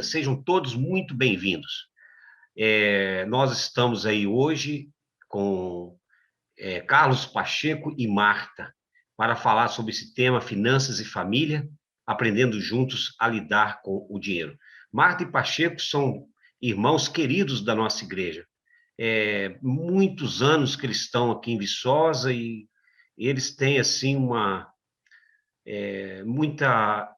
sejam todos muito bem-vindos. Nós estamos aí hoje com Carlos Pacheco e Marta para falar sobre esse tema finanças e família, aprendendo juntos a lidar com o dinheiro. Marta e Pacheco são irmãos queridos da nossa igreja. Muitos anos que eles estão aqui em Viçosa e eles têm, assim, muita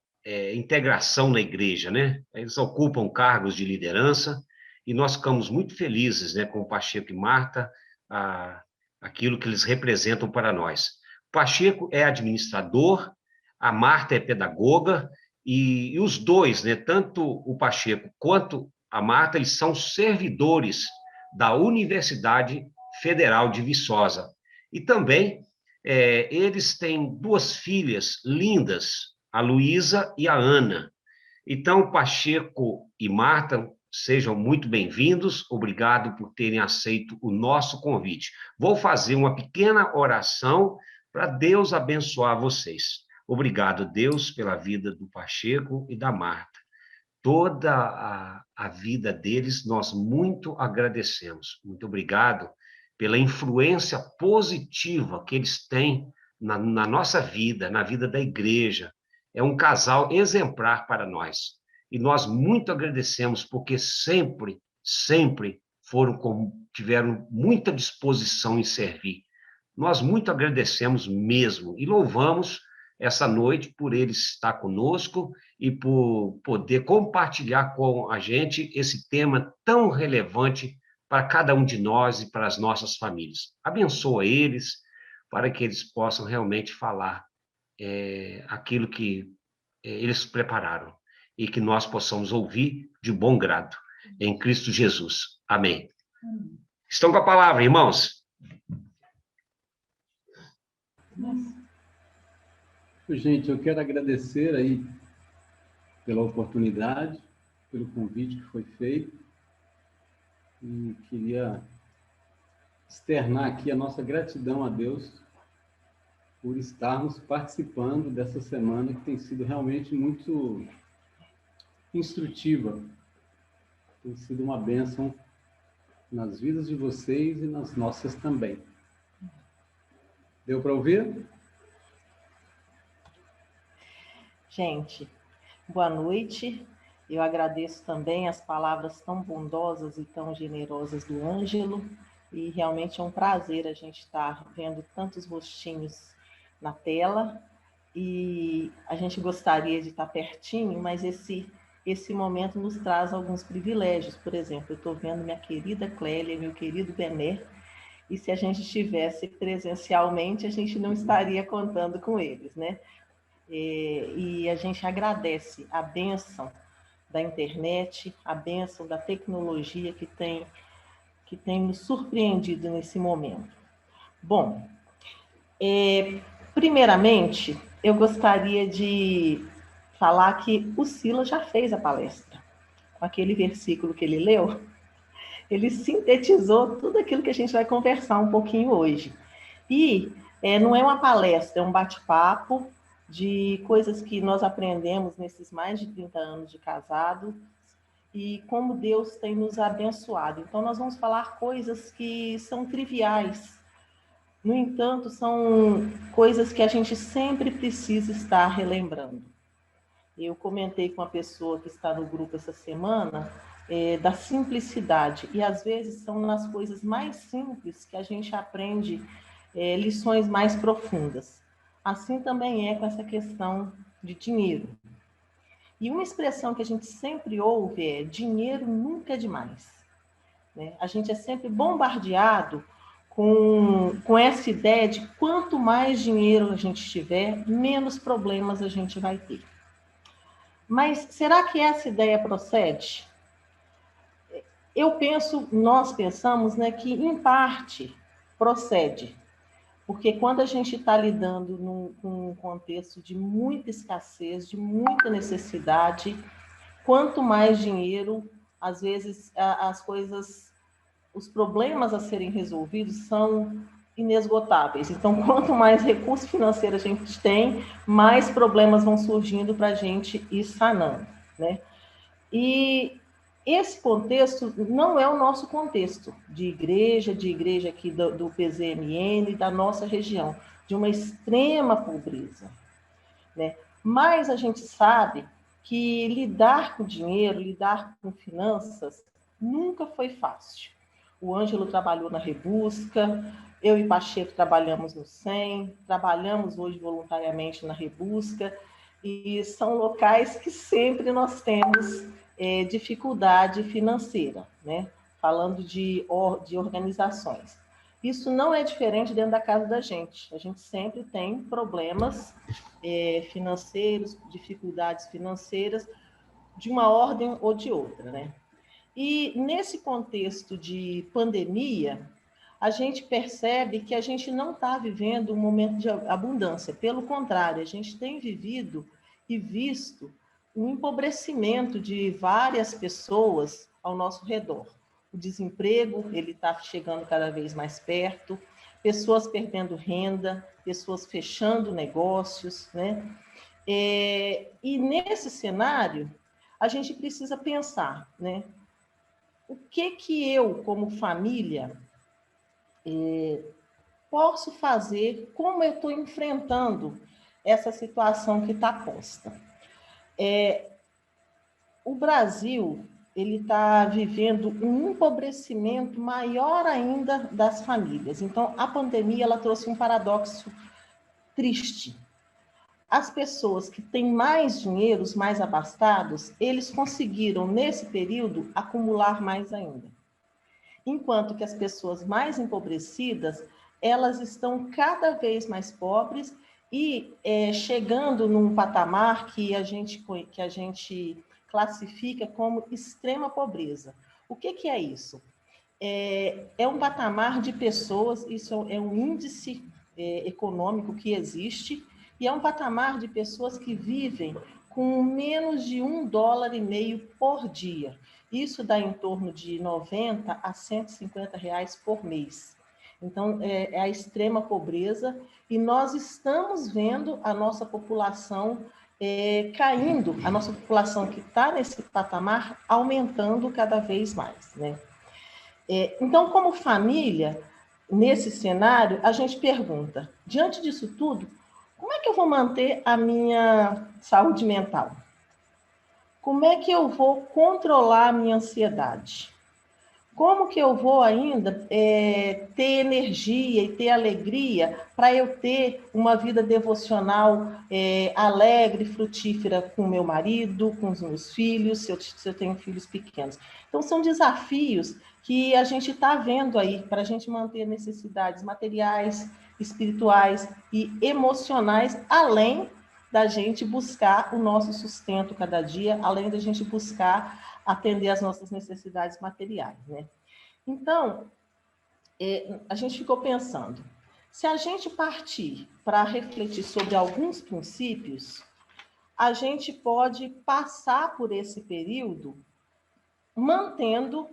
integração na igreja, né? Eles ocupam cargos de liderança e nós ficamos muito felizes, né, com o Pacheco e Marta, aquilo que eles representam para nós. O Pacheco é administrador, a Marta é pedagoga e os dois, né, tanto o Pacheco quanto a Marta, eles são servidores da Universidade Federal de Viçosa. E também eles têm duas filhas lindas, a Luísa e a Ana. Então, Pacheco e Marta, sejam muito bem-vindos. Obrigado por terem aceito o nosso convite. Vou fazer uma pequena oração para Deus abençoar vocês. Obrigado, Deus, pela vida do Pacheco e da Marta. Toda a vida deles, nós muito agradecemos. Muito obrigado pela influência positiva que eles têm na nossa vida, na vida da igreja. É um casal exemplar para nós. E nós muito agradecemos, porque sempre tiveram muita disposição em servir. Nós muito agradecemos mesmo e louvamos essa noite por ele estar conosco e por poder compartilhar com a gente esse tema tão relevante para cada um de nós e para as nossas famílias. Abençoa eles para que eles possam realmente falar aquilo que eles prepararam e que nós possamos ouvir de bom grado. Em Cristo Jesus. Amém. Estão com a palavra, irmãos? Gente, eu quero agradecer aí pela oportunidade, pelo convite que foi feito e queria externar aqui a nossa gratidão a Deus por estarmos participando dessa semana que tem sido realmente muito instrutiva, tem sido uma bênção nas vidas de vocês e nas nossas também. Deu para ouvir? Gente, boa noite. Eu agradeço também as palavras tão bondosas e tão generosas do Ângelo, e realmente é um prazer a gente estar vendo tantos rostinhos na tela, e a gente gostaria de estar pertinho, mas esse momento nos traz alguns privilégios. Por exemplo, eu estou vendo minha querida Clélia, meu querido Bené, e se a gente estivesse presencialmente, a gente não estaria contando com eles, né? E a gente agradece a bênção da internet, a bênção da tecnologia que tem nos surpreendido nesse momento. Bom, primeiramente, eu gostaria de falar que o Silas já fez a palestra. Com aquele versículo que ele leu, ele sintetizou tudo aquilo que a gente vai conversar um pouquinho hoje. E não é uma palestra, é um bate-papo de coisas que nós aprendemos nesses mais de 30 anos de casado e como Deus tem nos abençoado. Então, nós vamos falar coisas que são triviais. No entanto, são coisas que a gente sempre precisa estar relembrando. Eu comentei com uma pessoa que está no grupo essa semana da simplicidade. E, às vezes, são nas coisas mais simples que a gente aprende lições mais profundas. Assim também é com essa questão de dinheiro. E uma expressão que a gente sempre ouve é: dinheiro nunca é demais. Né? A gente é sempre bombardeado com essa ideia de quanto mais dinheiro a gente tiver, menos problemas a gente vai ter. Mas será que essa ideia procede? Nós pensamos, né, que em parte procede. Porque quando a gente está lidando com um contexto de muita escassez, de muita necessidade, quanto mais dinheiro, às vezes os problemas a serem resolvidos são inesgotáveis. Então, quanto mais recurso financeiro a gente tem, mais problemas vão surgindo para a gente ir sanando, né? E esse contexto não é o nosso contexto de igreja aqui do PZMN, da nossa região, de uma extrema pobreza, né? Mas a gente sabe que lidar com dinheiro, lidar com finanças, nunca foi fácil. O Ângelo trabalhou na Rebusca, eu e Pacheco trabalhamos no SEM, trabalhamos hoje voluntariamente na Rebusca, e são locais que sempre nós temos dificuldade financeira, né? Falando de organizações. Isso não é diferente dentro da casa da gente. A gente sempre tem problemas financeiros, dificuldades financeiras, de uma ordem ou de outra, né? E nesse contexto de pandemia, a gente percebe que a gente não está vivendo um momento de abundância. Pelo contrário, a gente tem vivido e visto um empobrecimento de várias pessoas ao nosso redor. O desemprego, ele está chegando cada vez mais perto, pessoas perdendo renda, pessoas fechando negócios, né? E nesse cenário, a gente precisa pensar, né? O que eu, como família, posso fazer, como eu estou enfrentando essa situação que está posta. O Brasil, ele está vivendo um empobrecimento maior ainda das famílias. Então, a pandemia, ela trouxe um paradoxo triste. As pessoas que têm mais dinheiro, os mais abastados, eles conseguiram, nesse período, acumular mais ainda. Enquanto que as pessoas mais empobrecidas, elas estão cada vez mais pobres e chegando num patamar que a gente classifica como extrema pobreza. O que é isso? É um patamar de pessoas, isso é um índice econômico que existe, e é um patamar de pessoas que vivem com menos de $1,50 por dia. Isso dá em torno de R$90 a R$150 por mês. Então, é a extrema pobreza, e nós estamos vendo a nossa população caindo, a nossa população que está nesse patamar aumentando cada vez mais, né? Então, como família, nesse cenário, a gente pergunta, diante disso tudo, como é que eu vou manter a minha saúde mental? Como é que eu vou controlar a minha ansiedade? Como que eu vou ainda ter energia e ter alegria para eu ter uma vida devocional alegre, frutífera com o meu marido, com os meus filhos, se eu tenho filhos pequenos? Então, são desafios que a gente está vendo aí para a gente manter necessidades materiais, espirituais e emocionais, além da gente buscar o nosso sustento cada dia, além da gente buscar atender às nossas necessidades materiais, né? Então, a gente ficou pensando, se a gente partir para refletir sobre alguns princípios, a gente pode passar por esse período mantendo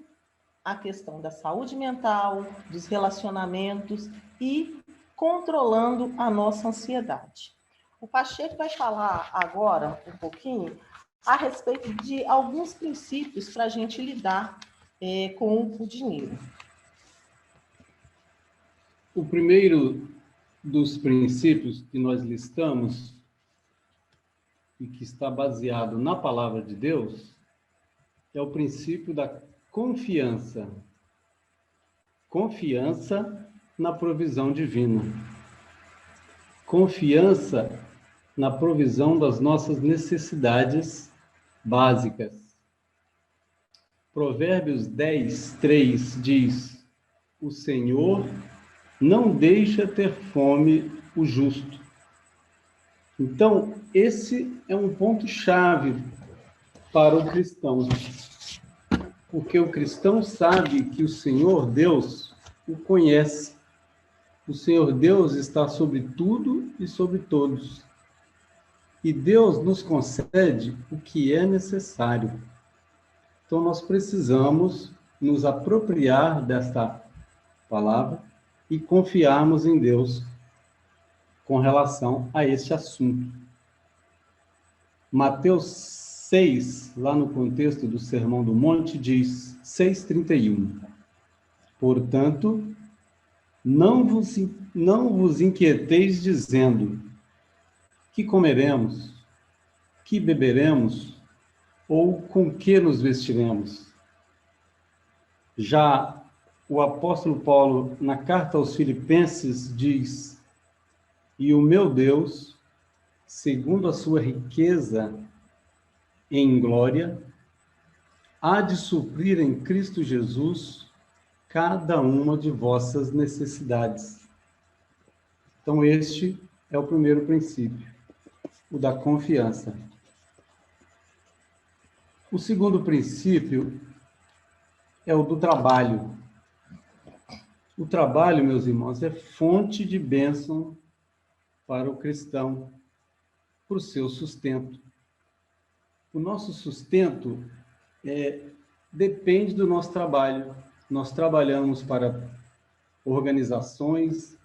a questão da saúde mental, dos relacionamentos e controlando a nossa ansiedade. O Pacheco vai falar agora um pouquinho a respeito de alguns princípios para a gente lidar com o dinheiro. O primeiro dos princípios que nós listamos e que está baseado na palavra de Deus é o princípio da confiança. Confiança na provisão divina. Confiança na provisão das nossas necessidades básicas. Provérbios 10:3 diz: o Senhor não deixa ter fome o justo. Então, esse é um ponto-chave para o cristão. Porque o cristão sabe que o Senhor Deus o conhece. O Senhor Deus está sobre tudo e sobre todos. E Deus nos concede o que é necessário. Então, nós precisamos nos apropriar desta palavra e confiarmos em Deus com relação a este assunto. Mateus 6, lá no contexto do Sermão do Monte, diz 6,31. Portanto, não vos inquieteis dizendo: que comeremos, que beberemos, ou com que nos vestiremos? Já o apóstolo Paulo, na carta aos Filipenses, diz: e o meu Deus, segundo a sua riqueza em glória, há de suprir em Cristo Jesus cada uma de vossas necessidades. Então, este é o primeiro princípio, o da confiança. O segundo princípio é o do trabalho. O trabalho, meus irmãos, é fonte de bênção para o cristão, para o seu sustento. O nosso sustento depende do nosso trabalho. Nós trabalhamos para organizações,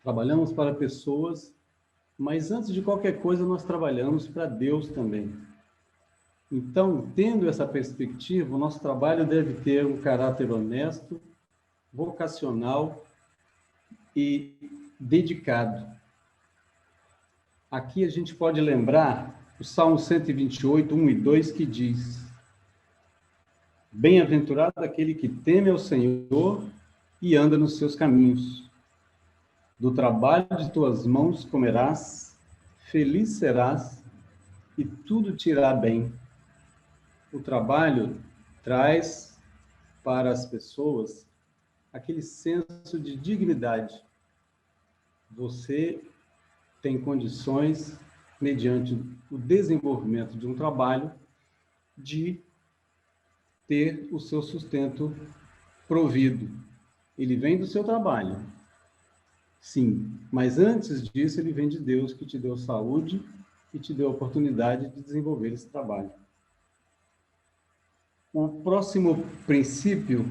trabalhamos para pessoas, mas antes de qualquer coisa, nós trabalhamos para Deus também. Então, tendo essa perspectiva, o nosso trabalho deve ter um caráter honesto, vocacional e dedicado. Aqui a gente pode lembrar o Salmo 128, 1 e 2, que diz: bem-aventurado aquele que teme ao Senhor e anda nos seus caminhos. Do trabalho de tuas mãos comerás, feliz serás, e tudo te irá bem. O trabalho traz para as pessoas aquele senso de dignidade. Você tem condições, mediante o desenvolvimento de um trabalho, de ter o seu sustento provido. Ele vem do seu trabalho, sim, mas antes disso ele vem de Deus, que te deu saúde e te deu a oportunidade de desenvolver esse trabalho. O próximo princípio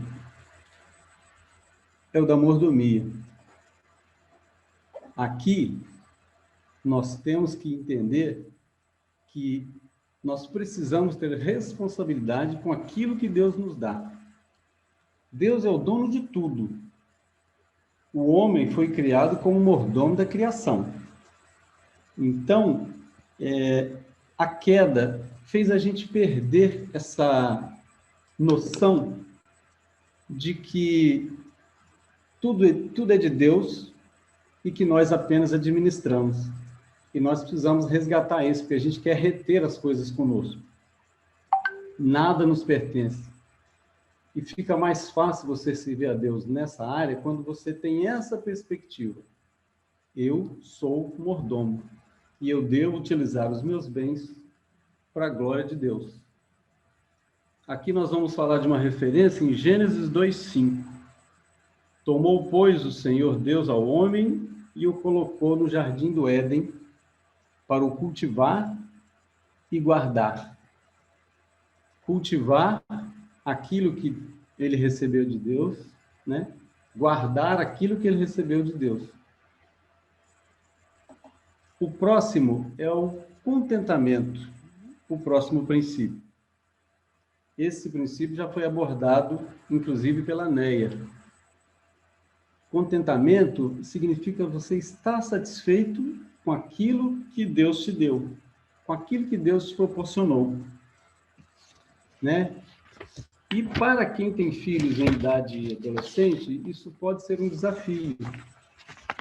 é o da mordomia. Aqui, nós temos que entender que nós precisamos ter responsabilidade com aquilo que Deus nos dá. Deus é o dono de tudo. O homem foi criado como mordomo da criação. Então, a queda fez a gente perder essa noção de que tudo é de Deus e que nós apenas administramos. E nós precisamos resgatar isso, porque a gente quer reter as coisas conosco. Nada nos pertence. E fica mais fácil você servir a Deus nessa área quando você tem essa perspectiva. Eu sou mordomo e eu devo utilizar os meus bens para a glória de Deus. Aqui nós vamos falar de uma referência em Gênesis 2:5. Tomou, pois, o Senhor Deus ao homem e o colocou no jardim do Éden para o cultivar e guardar. Cultivar aquilo que ele recebeu de Deus, né? Guardar aquilo que ele recebeu de Deus. O próximo é o contentamento, o próximo princípio. Esse princípio já foi abordado, inclusive, pela Neia. Contentamento significa você estar satisfeito com aquilo que Deus te deu, com aquilo que Deus te proporcionou, né? E para quem tem filhos em idade adolescente, isso pode ser um desafio,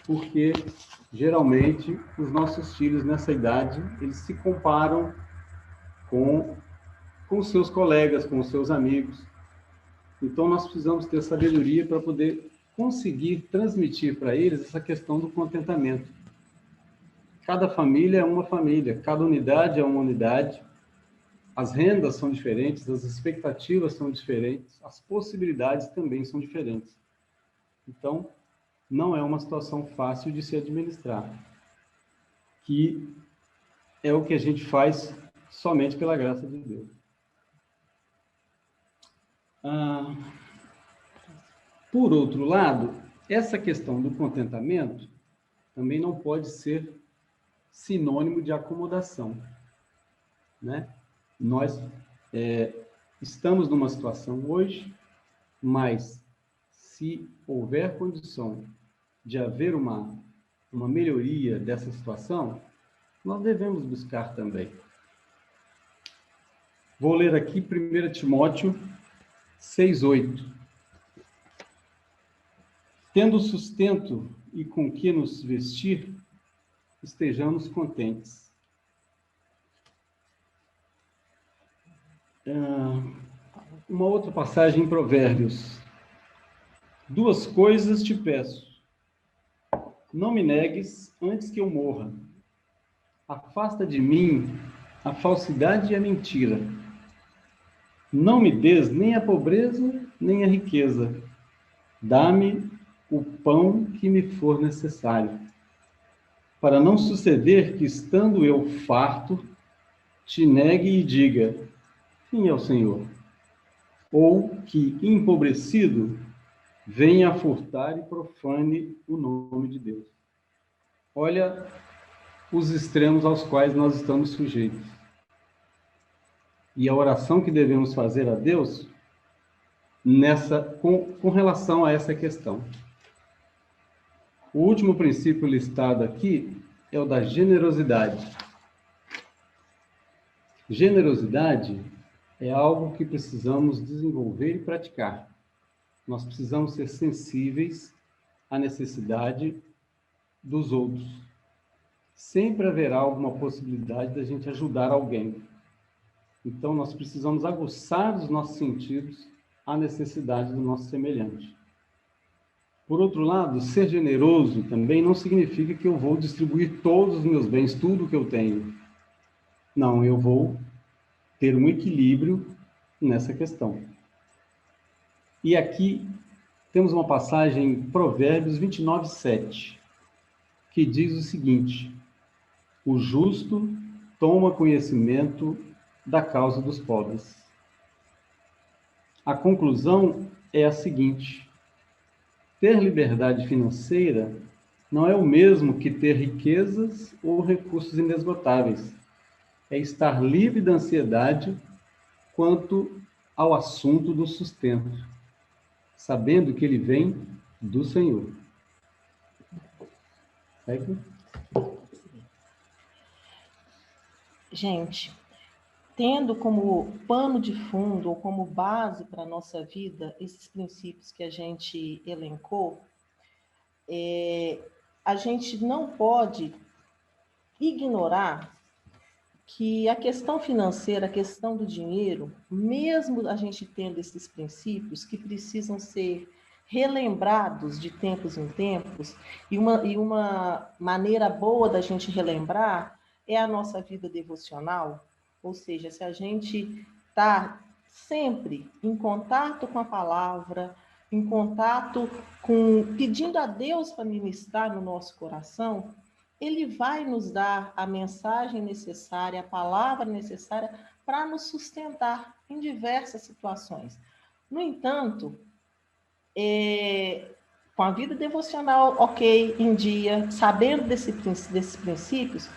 porque geralmente os nossos filhos nessa idade, eles se comparam com seus colegas, com os seus amigos. Então nós precisamos ter sabedoria para poder conseguir transmitir para eles essa questão do contentamento. Cada família é uma família, cada unidade é uma unidade, as rendas são diferentes, as expectativas são diferentes, as possibilidades também são diferentes. Então, não é uma situação fácil de se administrar, que é o que a gente faz somente pela graça de Deus. Por outro lado, essa questão do contentamento também não pode ser sinônimo de acomodação, né? Nós estamos numa situação hoje, mas se houver condição de haver uma melhoria dessa situação, nós devemos buscar também. Vou ler aqui 1 Timóteo 6:8. Tendo sustento e com que nos vestir, estejamos contentes. Uma outra passagem em Provérbios. 2 coisas te peço. Não me negues antes que eu morra. Afasta de mim a falsidade e a mentira. Não me des nem a pobreza, nem a riqueza. Dá-me o pão que me for necessário, para não suceder que, estando eu farto, te negue e diga, quem é o Senhor? Ou que, empobrecido, venha a furtar e profane o nome de Deus. Olha os extremos aos quais nós estamos sujeitos. E a oração que devemos fazer a Deus com relação a essa questão. O último princípio listado aqui é o da generosidade. Generosidade é algo que precisamos desenvolver e praticar. Nós precisamos ser sensíveis à necessidade dos outros. Sempre haverá alguma possibilidade da gente ajudar alguém. Então, nós precisamos aguçar os nossos sentidos à necessidade do nosso semelhante. Por outro lado, ser generoso também não significa que eu vou distribuir todos os meus bens, tudo que eu tenho. Não, eu vou ter um equilíbrio nessa questão. E aqui temos uma passagem em Provérbios 29:7, que diz o seguinte: o justo toma conhecimento da causa dos pobres. A conclusão é a seguinte: ter liberdade financeira não é o mesmo que ter riquezas ou recursos inesgotáveis. É estar livre da ansiedade quanto ao assunto do sustento, sabendo que ele vem do Senhor. Segue. Gente, tendo como pano de fundo ou como base para a nossa vida esses princípios que a gente elencou, a gente não pode ignorar que a questão financeira, a questão do dinheiro, mesmo a gente tendo esses princípios que precisam ser relembrados de tempos em tempos, e uma maneira boa da gente relembrar é a nossa vida devocional, ou seja, se a gente está sempre em contato com a palavra, em contato pedindo a Deus para ministrar no nosso coração, Ele vai nos dar a mensagem necessária, a palavra necessária para nos sustentar em diversas situações. No entanto, com a vida devocional ok, em dia, sabendo desses princípios,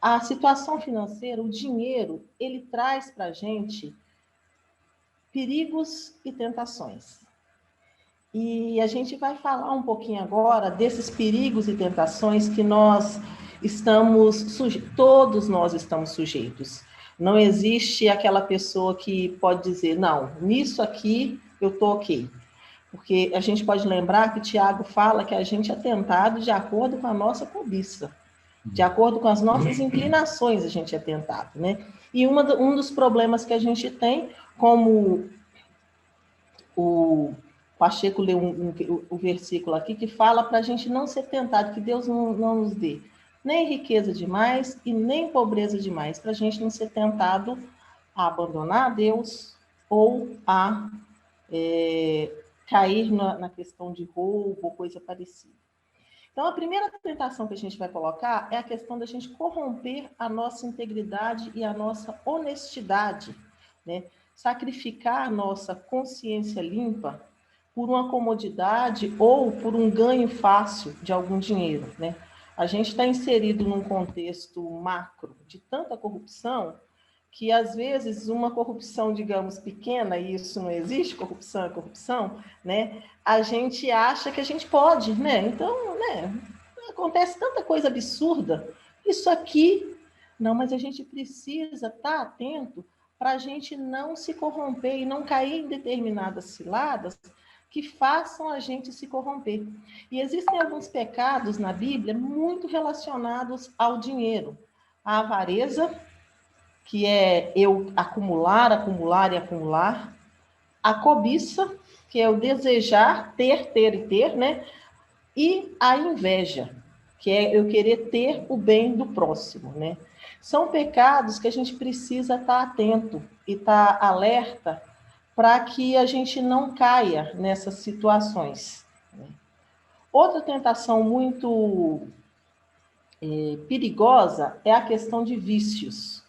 a situação financeira, o dinheiro, ele traz para a gente perigos e tentações. E a gente vai falar um pouquinho agora desses perigos e tentações que nós todos nós estamos sujeitos. Não existe aquela pessoa que pode dizer, não, nisso aqui eu estou ok. Porque a gente pode lembrar que Tiago fala que a gente é tentado de acordo com a nossa cobiça. De acordo com as nossas inclinações, a gente é tentado, né? E um dos problemas que a gente tem, como o Pacheco leu o versículo aqui, que fala para a gente não ser tentado, que Deus não nos dê nem riqueza demais e nem pobreza demais, para a gente não ser tentado a abandonar a Deus ou a cair na questão de roubo ou coisa parecida. Então, a primeira tentação que a gente vai colocar é a questão da gente corromper a nossa integridade e a nossa honestidade, né? Sacrificar a nossa consciência limpa por uma comodidade ou por um ganho fácil de algum dinheiro, né? A gente está inserido num contexto macro de tanta corrupção que às vezes uma corrupção, digamos, pequena, e isso não existe, corrupção é corrupção, né? A gente acha que a gente pode, né? Então, né? Acontece tanta coisa absurda. Isso aqui, não, mas a gente precisa estar atento para a gente não se corromper e não cair em determinadas ciladas que façam a gente se corromper. E existem alguns pecados na Bíblia muito relacionados ao dinheiro. A avareza, que é eu acumular, acumular e acumular. A cobiça, que é o desejar, ter e ter, né? E a inveja, que é eu querer ter o bem do próximo, né? São pecados que a gente precisa estar atento e estar alerta para que a gente não caia nessas situações. Outra tentação muito perigosa é a questão de vícios.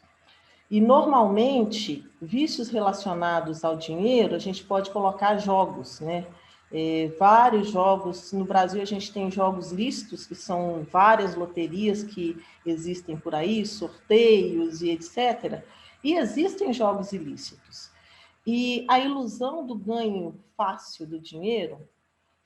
E, normalmente, vícios relacionados ao dinheiro, a gente pode colocar jogos, né? Vários jogos. No Brasil, a gente tem jogos lícitos, que são várias loterias que existem por aí, sorteios e etc. E existem jogos ilícitos. E a ilusão do ganho fácil do dinheiro,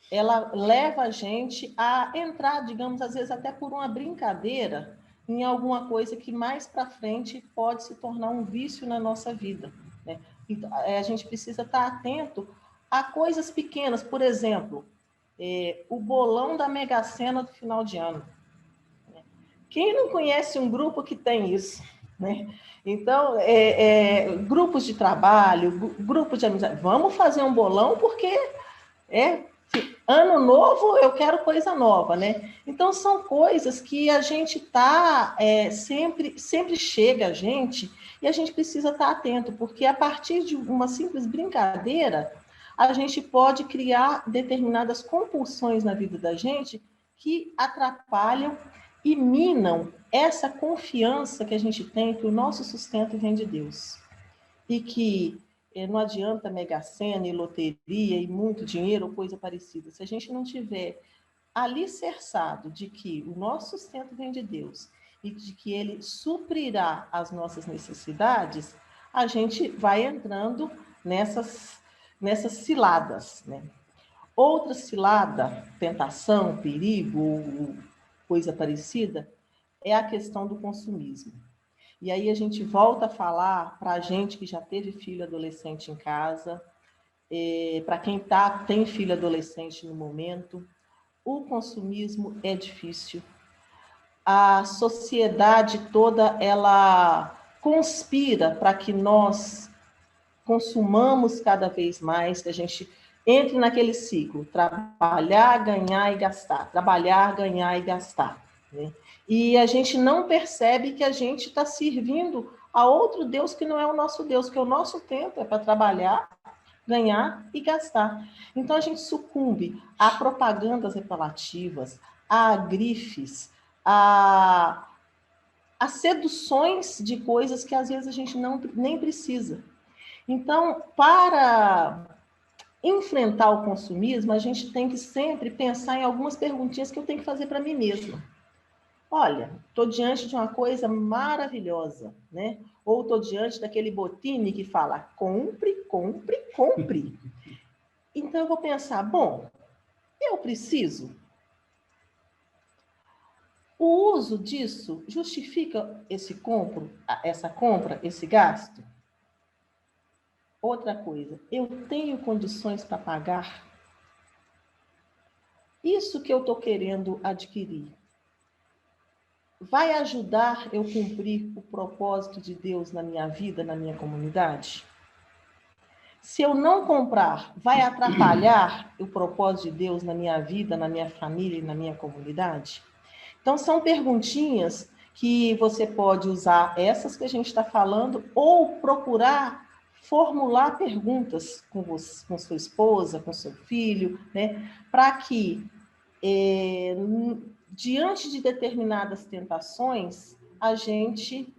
ela leva a gente a entrar, digamos, às vezes até por uma brincadeira, em alguma coisa que mais para frente pode se tornar um vício na nossa vida, né? Então, a gente precisa estar atento a coisas pequenas, por exemplo, o bolão da Mega Sena do final de ano. Quem não conhece um grupo que tem isso, né? Então, grupos de trabalho, grupos de amizade, vamos fazer um bolão porque ano novo, eu quero coisa nova, né? Então, são coisas que a gente está, sempre chega a gente, e a gente precisa estar atento, porque a partir de uma simples brincadeira, a gente pode criar determinadas compulsões na vida da gente que atrapalham e minam essa confiança que a gente tem que o nosso sustento vem de Deus. E que não adianta Mega Sena e loteria e muito dinheiro ou coisa parecida. Se a gente não tiver alicerçado de que o nosso sustento vem de Deus e de que Ele suprirá as nossas necessidades, a gente vai entrando nessas ciladas, né? Outra cilada, tentação, perigo, coisa parecida, é a questão do consumismo. E aí a gente volta a falar para a gente que já teve filho adolescente em casa, para quem tem filho adolescente no momento, o consumismo é difícil. A sociedade toda, ela conspira para que nós consumamos cada vez mais, que a gente entre naquele ciclo, trabalhar, ganhar e gastar, trabalhar, ganhar e gastar, né? E a gente não percebe que a gente está servindo a outro Deus que não é o nosso Deus, que o nosso tempo é para trabalhar, ganhar e gastar. Então a gente sucumbe a propagandas apelativas, a grifes, a seduções de coisas que às vezes a gente nem precisa. Então, para enfrentar o consumismo, a gente tem que sempre pensar em algumas perguntinhas que eu tenho que fazer para mim mesma. Olha, estou diante de uma coisa maravilhosa, né? Ou estou diante daquele botine que fala compre, compre, compre. Então eu vou pensar, bom, eu preciso? O uso disso justifica essa compra, esse gasto? Outra coisa, eu tenho condições para pagar? Isso que eu estou querendo adquirir vai ajudar eu cumprir o propósito de Deus na minha vida, na minha comunidade? Se eu não comprar, vai atrapalhar o propósito de Deus na minha vida, na minha família e na minha comunidade? Então, são perguntinhas que você pode usar, essas que a gente está falando, ou procurar formular perguntas com sua esposa, com seu filho, né? Para que, diante de determinadas tentações, a gente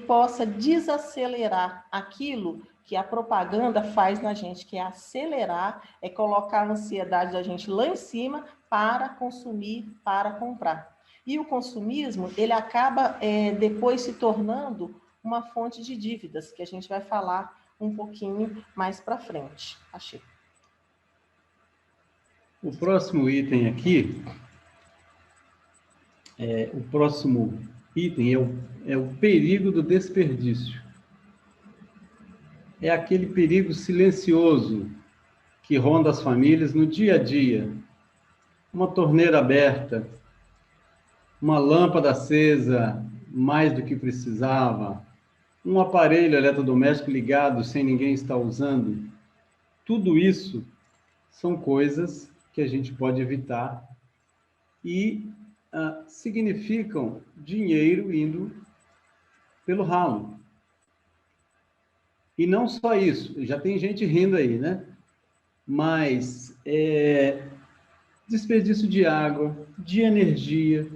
possa desacelerar aquilo que a propaganda faz na gente, que é acelerar, é colocar a ansiedade da gente lá em cima para consumir, para comprar. E o consumismo, ele acaba depois se tornando uma fonte de dívidas, que a gente vai falar um pouquinho mais para frente. Achei. O próximo item aqui, é o perigo do desperdício. É aquele perigo silencioso que ronda as famílias no dia a dia. Uma torneira aberta, uma lâmpada acesa mais do que precisava, um aparelho eletrodoméstico ligado sem ninguém estar usando. Tudo isso são coisas que a gente pode evitar e significam dinheiro indo pelo ralo. E não só isso, já tem gente rindo aí, né? Mas desperdício de água, de energia,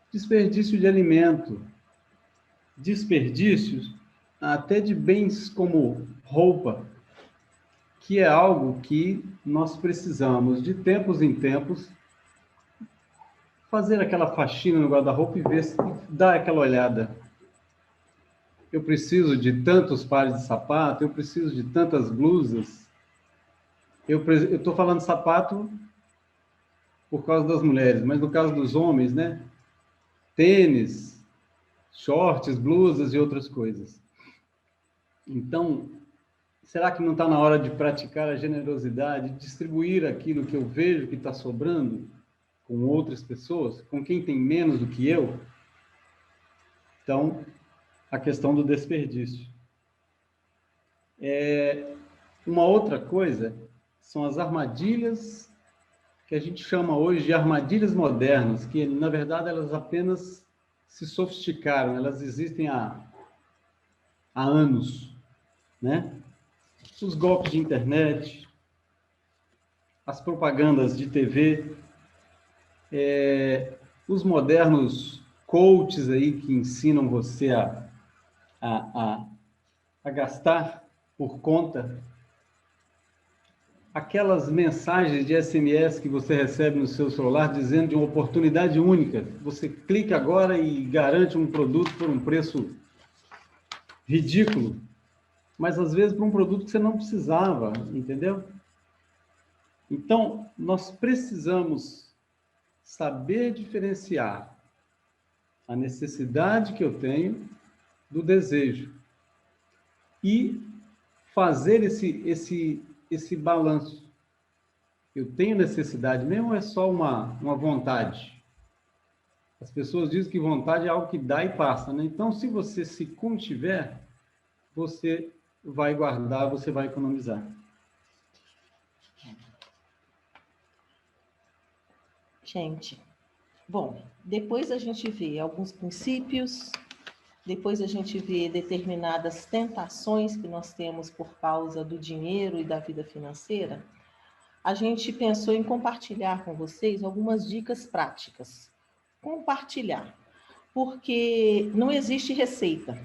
desperdício de alimento, desperdícios até de bens como roupa, que é algo que nós precisamos, de tempos em tempos, fazer aquela faxina no guarda-roupa e ver se dá aquela olhada. Eu preciso de tantos pares de sapato, eu preciso de tantas blusas. Eu estou falando sapato por causa das mulheres, mas no caso dos homens, né? Tênis, shorts, blusas e outras coisas. Então, será que não está na hora de praticar a generosidade, distribuir aquilo que eu vejo que está sobrando com outras pessoas, com quem tem menos do que eu? Então, a questão do desperdício. Uma outra coisa são as armadilhas que a gente chama hoje de armadilhas modernas, que, na verdade, elas apenas se sofisticaram, elas existem há anos, né? Os golpes de internet, as propagandas de TV, os modernos coaches aí que ensinam você a gastar por conta, aquelas mensagens de SMS que você recebe no seu celular dizendo de uma oportunidade única. Você clica agora e garante um produto por um preço ridículo, mas às vezes para um produto que você não precisava, entendeu? Então, nós precisamos saber diferenciar a necessidade que eu tenho do desejo e fazer esse balanço. Eu tenho necessidade mesmo ou é só uma vontade? As pessoas dizem que vontade é algo que dá e passa, né? Então, se você se contiver, você vai guardar, você vai economizar. Gente, bom, depois a gente vê alguns princípios, depois a gente vê determinadas tentações que nós temos por causa do dinheiro e da vida financeira. A gente pensou em compartilhar com vocês algumas dicas práticas. Compartilhar, porque não existe receita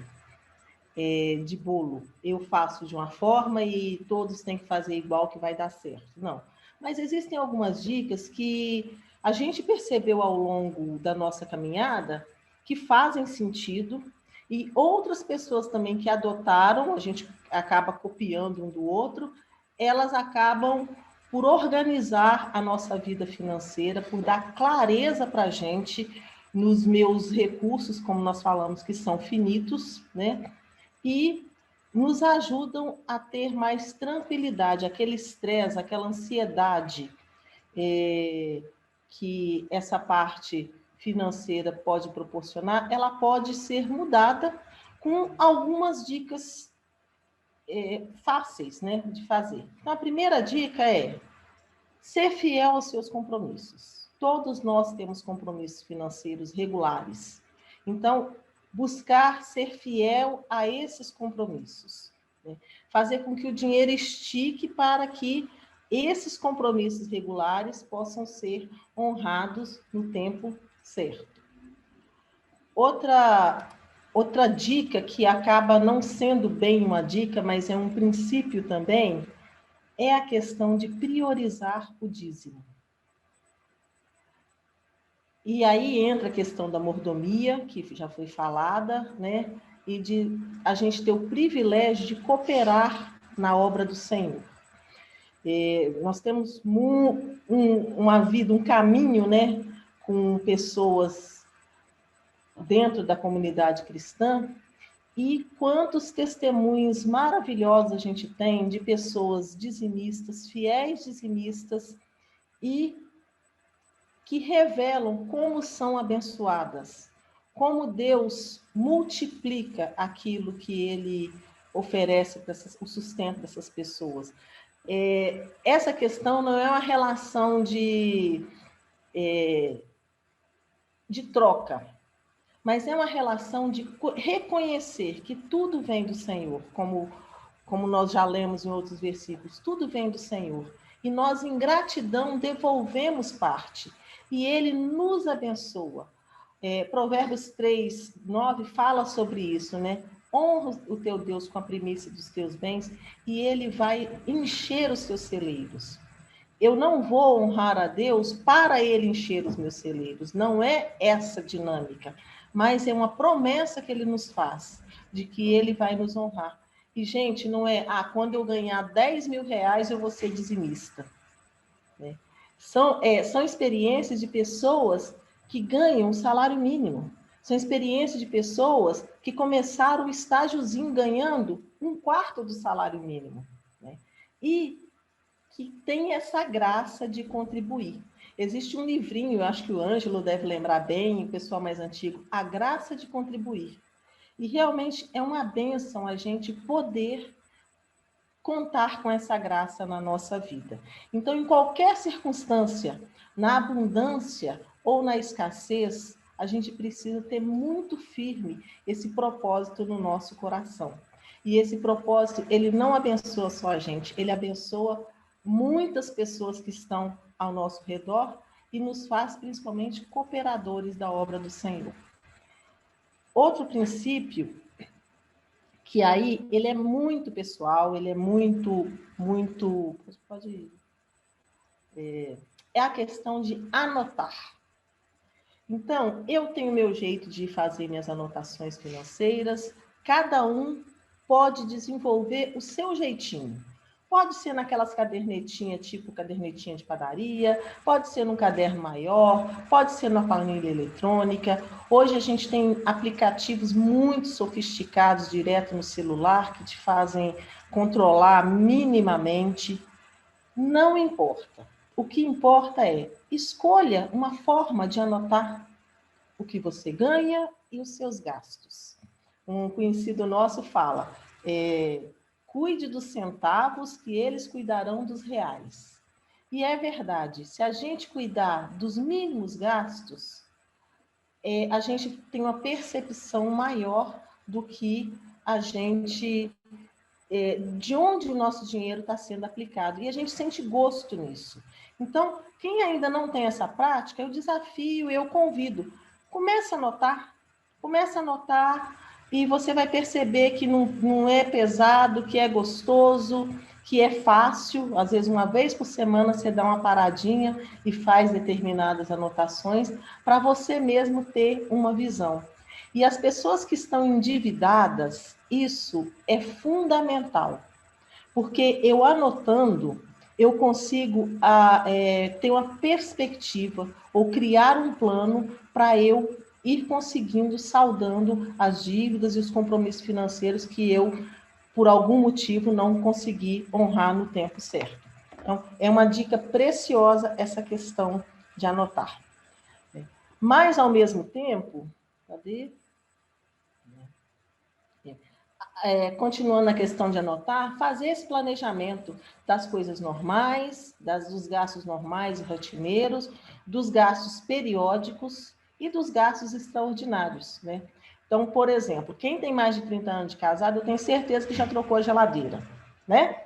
de bolo. Eu faço de uma forma e todos têm que fazer igual que vai dar certo. Não. Mas existem algumas dicas que a gente percebeu ao longo da nossa caminhada que fazem sentido e outras pessoas também que adotaram, a gente acaba copiando um do outro, elas acabam por organizar a nossa vida financeira, por dar clareza para a gente nos meus recursos, como nós falamos, que são finitos, né? E nos ajudam a ter mais tranquilidade, aquele estresse, aquela ansiedade que essa parte financeira pode proporcionar, ela pode ser mudada com algumas dicas fáceis, né, de fazer. Então, a primeira dica é ser fiel aos seus compromissos. Todos nós temos compromissos financeiros regulares. Então, buscar ser fiel a esses compromissos, né? Fazer com que o dinheiro estique para que esses compromissos regulares possam ser honrados no tempo certo. Outra dica que acaba não sendo bem uma dica, mas é um princípio também, é a questão de priorizar o dízimo. E aí entra a questão da mordomia, que já foi falada, né? E de a gente ter o privilégio de cooperar na obra do Senhor. Nós temos uma vida, um caminho, né? Com pessoas dentro da comunidade cristã, e quantos testemunhos maravilhosos a gente tem de pessoas dizimistas, fiéis dizimistas, e que revelam como são abençoadas, como Deus multiplica aquilo que Ele oferece para o sustento dessas pessoas. Essa questão não é uma relação de troca, mas é uma relação de reconhecer que tudo vem do Senhor, como nós já lemos em outros versículos, tudo vem do Senhor. E nós, em gratidão, devolvemos parte. E Ele nos abençoa. Provérbios 3, 9 fala sobre isso, né? Honra o teu Deus com a primícia dos teus bens e Ele vai encher os teus celeiros. Eu não vou honrar a Deus para Ele encher os meus celeiros. Não é essa dinâmica, mas é uma promessa que Ele nos faz, de que Ele vai nos honrar. E, gente, não é, quando eu ganhar 10 mil reais, eu vou ser dizimista. Né? São experiências de pessoas que ganham um salário mínimo. São experiências de pessoas que começaram o estágiozinho ganhando 1/4 do salário mínimo. Né? E que tem essa graça de contribuir. Existe um livrinho, eu acho que o Ângelo deve lembrar bem, o pessoal mais antigo, A Graça de Contribuir. E realmente é uma bênção a gente poder contar com essa graça na nossa vida. Então, em qualquer circunstância, na abundância ou na escassez, a gente precisa ter muito firme esse propósito no nosso coração. E esse propósito, ele não abençoa só a gente, ele abençoa muitas pessoas que estão ao nosso redor e nos faz, principalmente, cooperadores da obra do Senhor. Outro princípio, que aí ele é muito pessoal, ele é muito, é a questão de anotar. Então, eu tenho meu jeito de fazer minhas anotações financeiras, cada um pode desenvolver o seu jeitinho. Pode ser naquelas cadernetinhas, tipo cadernetinha de padaria, pode ser num caderno maior, pode ser na planilha eletrônica. Hoje a gente tem aplicativos muito sofisticados direto no celular que te fazem controlar minimamente. Não importa. O que importa é escolha uma forma de anotar o que você ganha e os seus gastos. Um conhecido nosso fala, cuide dos centavos que eles cuidarão dos reais. E é verdade, se a gente cuidar dos mínimos gastos, a gente tem uma percepção maior do que a gente, de onde o nosso dinheiro está sendo aplicado. E a gente sente gosto nisso. Então, quem ainda não tem essa prática, eu desafio, eu convido, comece a anotar, e você vai perceber que não é pesado, que é gostoso, que é fácil. Às vezes, uma vez por semana, você dá uma paradinha e faz determinadas anotações para você mesmo ter uma visão. E as pessoas que estão endividadas, isso é fundamental, porque eu anotando, eu consigo ter uma perspectiva ou criar um plano para eu ir conseguindo, saldando as dívidas e os compromissos financeiros que eu, por algum motivo, não consegui honrar no tempo certo. Então, é uma dica preciosa essa questão de anotar. Mas, ao mesmo tempo, continuando a questão de anotar, fazer esse planejamento das coisas normais, dos gastos normais e rotineiros, dos gastos periódicos e dos gastos extraordinários, né? Então, por exemplo, quem tem mais de 30 anos de casado, eu tenho certeza que já trocou a geladeira, né?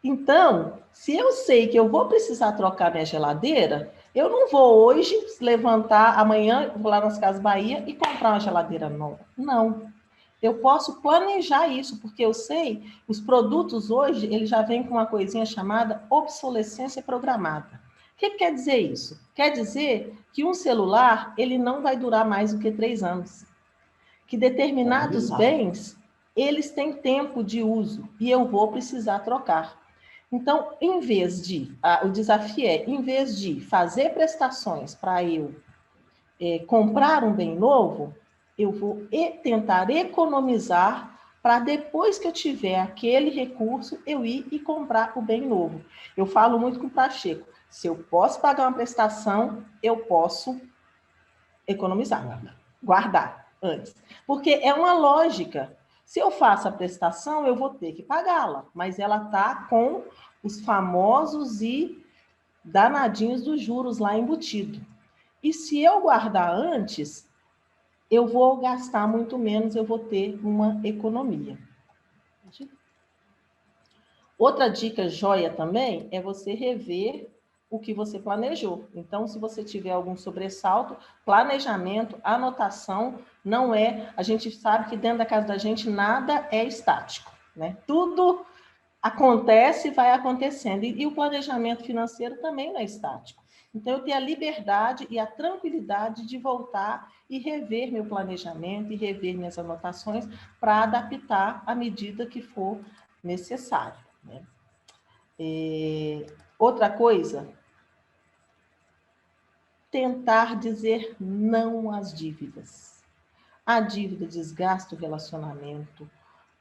Então, se eu sei que eu vou precisar trocar minha geladeira, eu não vou hoje levantar, amanhã, vou lá nas Casas Bahia e comprar uma geladeira nova. Não. Eu posso planejar isso, porque eu sei, os produtos hoje, eles já vêm com uma coisinha chamada obsolescência programada. O que quer dizer isso? Quer dizer que um celular, ele não vai durar mais do que 3 anos. Que determinados bens, eles têm tempo de uso e eu vou precisar trocar. Então, o desafio é, em vez de fazer prestações para eu comprar um bem novo, eu vou tentar economizar para depois que eu tiver aquele recurso, eu ir e comprar o bem novo. Eu falo muito com o Pacheco, se eu posso pagar uma prestação, eu posso economizar, guardar antes. Porque é uma lógica. Se eu faço a prestação, eu vou ter que pagá-la, mas ela está com os famosos e danadinhos dos juros lá embutido. E se eu guardar antes, eu vou gastar muito menos, eu vou ter uma economia. Outra dica joia também é você rever o que você planejou. Então, se você tiver algum sobressalto, planejamento, anotação, não é... A gente sabe que dentro da casa da gente nada é estático, né? Tudo acontece e vai acontecendo. E o planejamento financeiro também não é estático. Então, eu tenho a liberdade e a tranquilidade de voltar e rever meu planejamento e rever minhas anotações para adaptar à medida que for necessário, né? Outra coisa, tentar dizer não às dívidas. A dívida desgasta o relacionamento,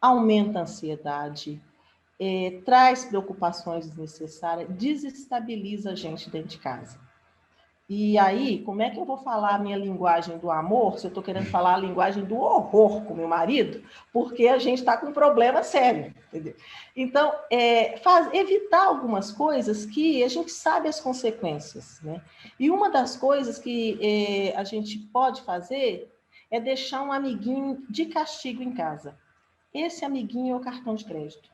aumenta a ansiedade, traz preocupações desnecessárias, desestabiliza a gente dentro de casa. E aí, como é que eu vou falar a minha linguagem do amor se eu estou querendo falar a linguagem do horror com meu marido? Porque a gente está com um problema sério, entendeu? Então, evitar algumas coisas que a gente sabe as consequências, né? E uma das coisas que a gente pode fazer é deixar um amiguinho de castigo em casa. Esse amiguinho é o cartão de crédito.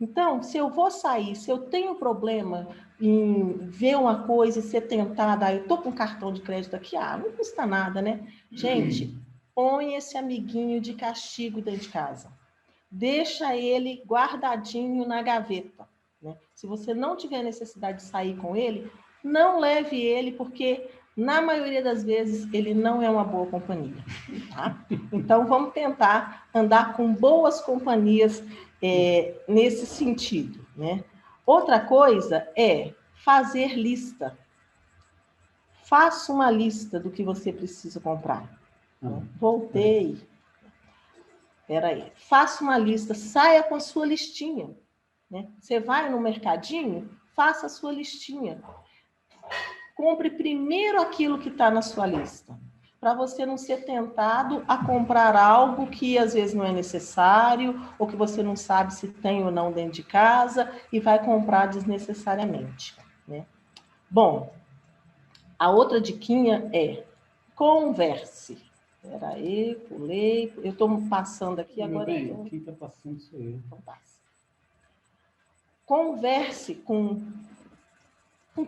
Então, se eu vou sair, se eu tenho problema em ver uma coisa e ser tentada, eu estou com cartão de crédito aqui, não custa nada, né? Gente, põe esse amiguinho de castigo dentro de casa. Deixa ele guardadinho na gaveta, né? Se você não tiver necessidade de sair com ele, não leve ele, porque na maioria das vezes ele não é uma boa companhia, tá? Então, vamos tentar andar com boas companhias nesse sentido, né? Outra coisa é fazer lista. Faça uma lista do que você precisa comprar. Voltei. Espera aí. Faça uma lista, saia com a sua listinha, né? Você vai no mercadinho, faça a sua listinha. Compre primeiro aquilo que está na sua lista, para você não ser tentado a comprar algo que às vezes não é necessário, ou que você não sabe se tem ou não dentro de casa, e vai comprar desnecessariamente, né? Bom, a outra diquinha é converse. Espera aí, pulei. Eu estou passando aqui agora. Quem está passando sou eu. Então passa. Converse com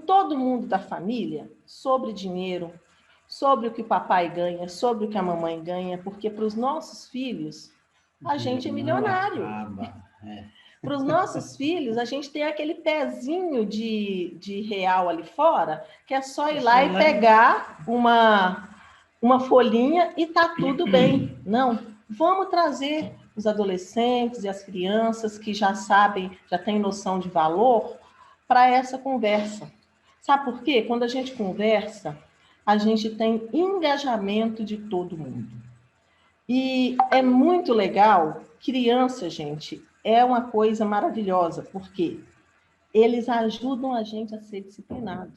todo mundo da família sobre dinheiro, sobre o que o papai ganha, sobre o que a mamãe ganha, porque para os nossos filhos, a gente é milionário. Para os nossos filhos, a gente tem aquele pezinho de real ali fora, que é só ir lá e pegar uma folhinha e tá tudo bem. Não, vamos trazer os adolescentes e as crianças que já sabem, já têm noção de valor, para essa conversa. Sabe por quê? Quando a gente conversa, a gente tem engajamento de todo mundo. E é muito legal. Criança, gente, é uma coisa maravilhosa, porque eles ajudam a gente a ser disciplinado.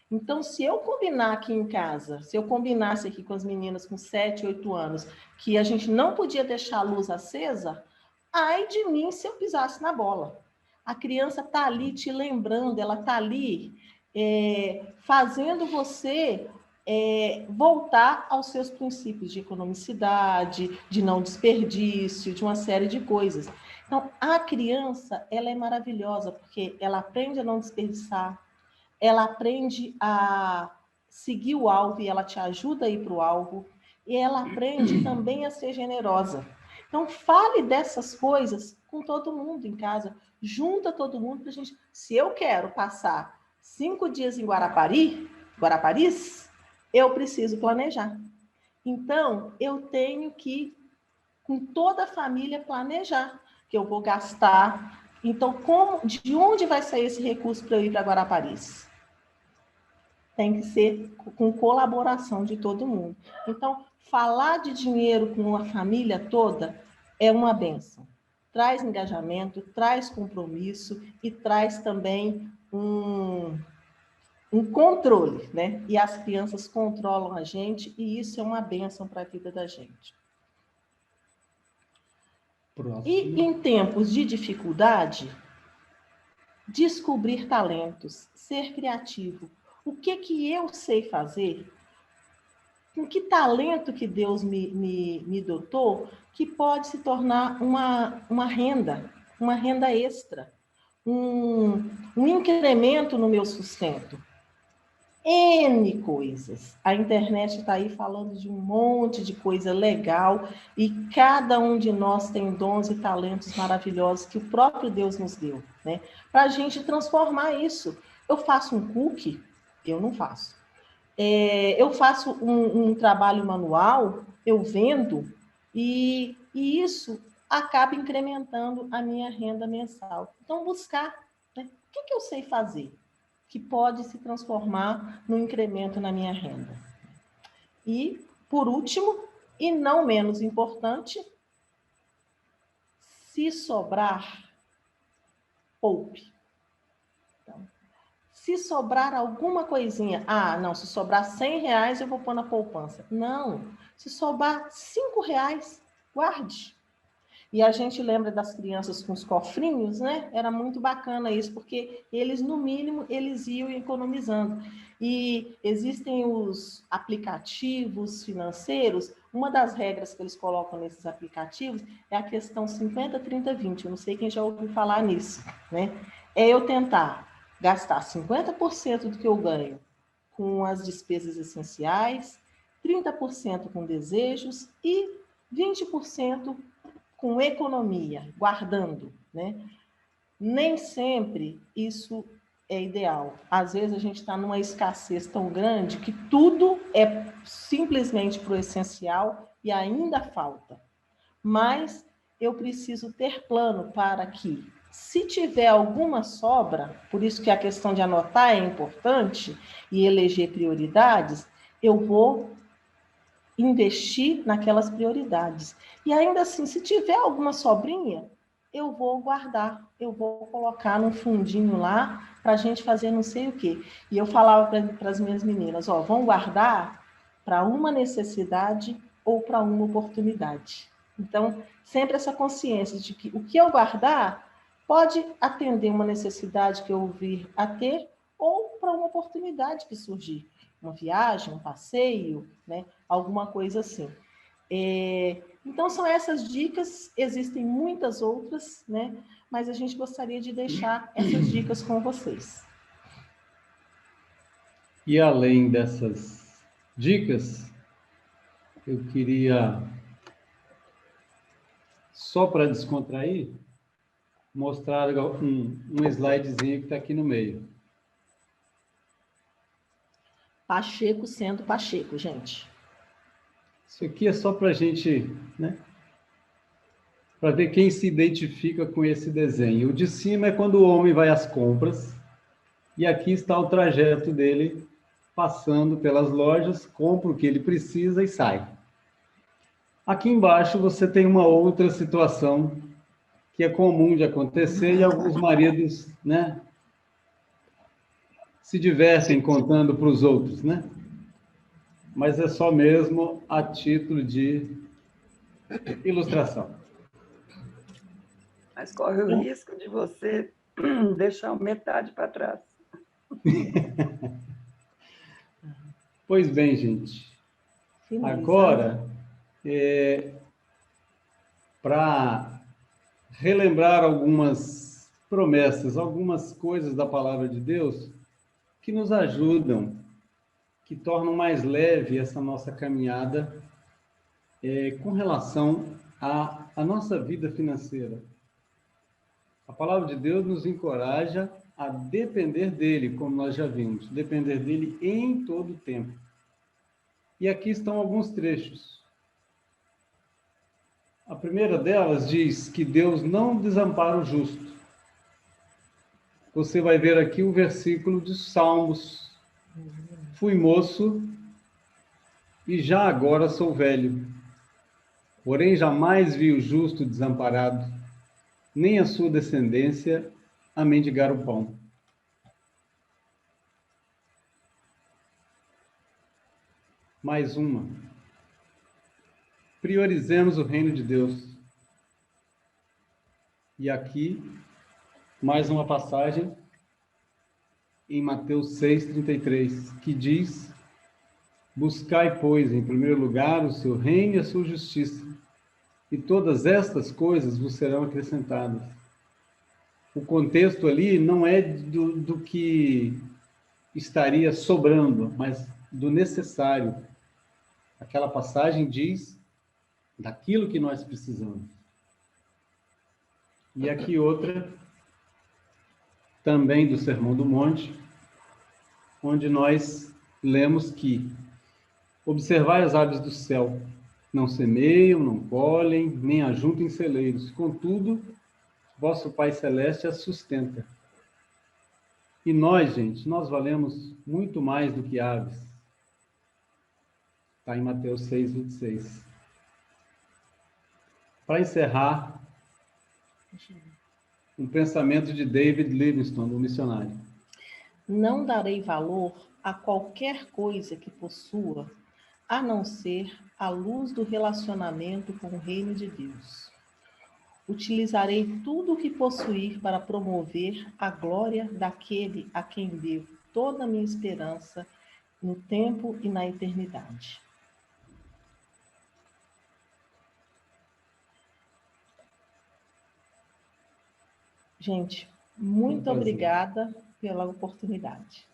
Então, se eu combinar aqui em casa, se eu combinasse aqui com as meninas com 7, 8 anos, que a gente não podia deixar a luz acesa, ai de mim se eu pisasse na bola. A criança está ali te lembrando, ela está ali fazendo você voltar aos seus princípios de economicidade, de não desperdício, de uma série de coisas. Então, a criança, ela é maravilhosa, porque ela aprende a não desperdiçar, ela aprende a seguir o alvo e ela te ajuda a ir para o alvo, e ela aprende também a ser generosa. Então, fale dessas coisas com todo mundo em casa, junta todo mundo para a gente. Se eu quero passar 5 dias em Guaraparis, eu preciso planejar. Então, eu tenho que, com toda a família, planejar que eu vou gastar. Então, de onde vai sair esse recurso para eu ir para Guaraparis? Tem que ser com colaboração de todo mundo. Então, falar de dinheiro com a família toda é uma bênção. Traz engajamento, traz compromisso e traz também um controle, né? E as crianças controlam a gente e isso é uma bênção para a vida da gente. Próximo. E em tempos de dificuldade, descobrir talentos, ser criativo. O que eu sei fazer? Com que talento que Deus me dotou, que pode se tornar uma renda extra, um incremento no meu sustento. N coisas. A internet está aí falando de um monte de coisa legal e cada um de nós tem dons e talentos maravilhosos que o próprio Deus nos deu, né? Para a gente transformar isso. Eu faço um cookie? Eu não faço. Eu faço um trabalho manual, eu vendo e isso acaba incrementando a minha renda mensal. Então, buscar, né? O que eu sei fazer que pode se transformar no incremento na minha renda. E, por último, e não menos importante, se sobrar, poupe. Então, se sobrar alguma coisinha, não, se sobrar R$100 eu vou pôr na poupança. Não, se sobrar R$5, guarde. E a gente lembra das crianças com os cofrinhos, né? Era muito bacana isso, porque eles, no mínimo, eles iam economizando. E existem os aplicativos financeiros, uma das regras que eles colocam nesses aplicativos é a questão 50, 30, 20. Eu não sei quem já ouviu falar nisso, né? É eu tentar gastar 50% do que eu ganho com as despesas essenciais, 30% com desejos e 20% com economia, guardando, né? Nem sempre isso é ideal. Às vezes a gente está numa escassez tão grande que tudo é simplesmente para o essencial e ainda falta. Mas eu preciso ter plano para que, se tiver alguma sobra, por isso que a questão de anotar é importante e eleger prioridades, eu vou investir naquelas prioridades. E ainda assim, se tiver alguma sobrinha, eu vou guardar, eu vou colocar num fundinho lá para a gente fazer não sei o quê. E eu falava para as minhas meninas, vão guardar para uma necessidade ou para uma oportunidade. Então, sempre essa consciência de que o que eu guardar pode atender uma necessidade que eu vir a ter ou para uma oportunidade que surgir. Uma viagem, um passeio, né? Alguma coisa assim. Então, são essas dicas, existem muitas outras, né? Mas a gente gostaria de deixar essas dicas com vocês. E além dessas dicas, eu queria, só para descontrair, mostrar um slidezinho que está aqui no meio. Pacheco sendo Pacheco, gente. Isso aqui é só para a gente, né? Para ver quem se identifica com esse desenho. O de cima é quando o homem vai às compras, e aqui está o trajeto dele, passando pelas lojas, compra o que ele precisa e sai. Aqui embaixo você tem uma outra situação que é comum de acontecer e alguns maridos, né, se divertem contando para os outros, né? Mas é só mesmo a título de ilustração. Mas corre o risco de você deixar metade para trás. Pois bem, gente. Finalizando. Agora, para relembrar algumas promessas, algumas coisas da palavra de Deus que nos ajudam, que tornam mais leve essa nossa caminhada com relação à nossa vida financeira. A palavra de Deus nos encoraja a depender dele, como nós já vimos, depender dele em todo o tempo. E aqui estão alguns trechos. A primeira delas diz que Deus não desampara o justo. Você vai ver aqui o versículo de Salmos. Fui moço e já agora sou velho. Porém, jamais vi o justo desamparado, nem a sua descendência a mendigar o pão. Mais uma. Priorizemos o reino de Deus. E aqui, mais uma passagem em Mateus 6,33, que diz: buscai, pois, em primeiro lugar o seu reino e a sua justiça, e todas estas coisas vos serão acrescentadas. O contexto ali não é do que estaria sobrando, mas do necessário. Aquela passagem diz daquilo que nós precisamos. E aqui outra, também do Sermão do Monte, onde nós lemos que observai as aves do céu, não semeiam, não colhem, nem ajuntem celeiros, contudo, vosso Pai Celeste as sustenta. E nós, gente, nós valemos muito mais do que aves. Está em Mateus 6,26. Para encerrar, um pensamento de David Livingstone, o missionário. Não darei valor a qualquer coisa que possua, a não ser a luz do relacionamento com o reino de Deus. Utilizarei tudo o que possuir para promover a glória daquele a quem devo toda a minha esperança no tempo e na eternidade. Gente, muito obrigada pela oportunidade.